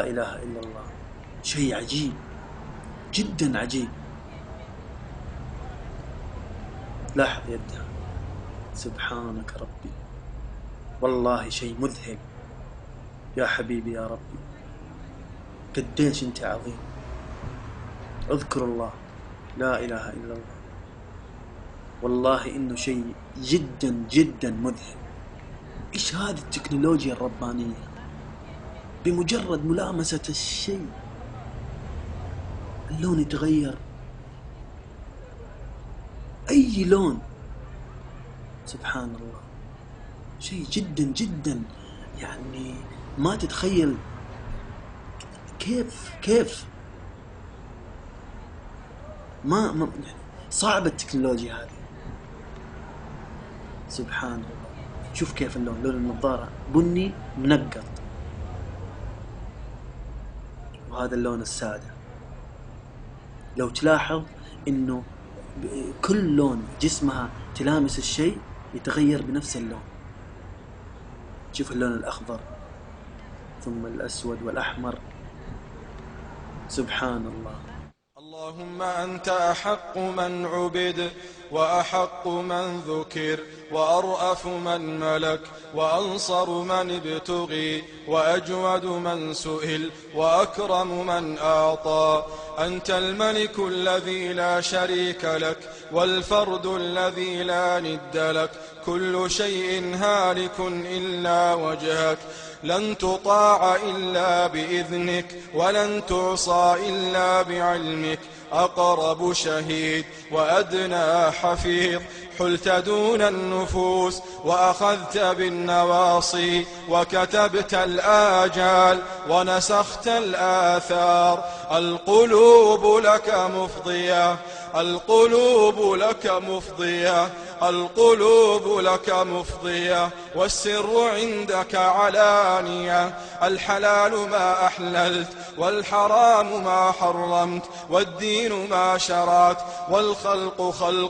إله إلا الله. شيء عجيب جدا عجيب. لاحظ يدها، سبحانك ربي، والله شيء مذهل. يا حبيبي يا ربي، قديش انت عظيم. اذكر الله، لا إله إلا الله. والله إنه شيء جدا جدا مذهل. إيش هذه التكنولوجيا الربانية؟ بمجرد ملامسة الشيء اللون يتغير، أي لون. سبحان الله، شيء جدا جدا يعني ما تتخيل كيف ما صعبة التكنولوجيا هذه. سبحان الله. شوف كيف اللون، لون النظارة بني منقط، وهذا اللون السادة. لو تلاحظ انه كل لون جسمها تلامس الشيء يتغير بنفس اللون. شوف اللون الأخضر ثم الأسود والأحمر. سبحان الله. اللهم أنت أحق من عبد، وأحق من ذكر، وأرأف من ملك، وأنصر من ابتغي، وأجود من سئل، وأكرم من أعطى. أنت الملك الذي لا شريك لك، والفرد الذي لا ند لك. كل شيء هالك إلا وجهك، لن تطاع إلا بإذنك، ولن تعصى إلا بعلمك. أقرب شهيد وأدنى حفيظ، حلت دون النفوس وأخذت بالنواصي، وكتبت الآجال ونسخت الآثار. القلوب لك مفضية، القلوب لك مفضية، القلوب لك مفضية. والسر عندك علانية، الحلال ما أحللت، والحرام ما حرمت، والدين ما شرعت، والخلق خلق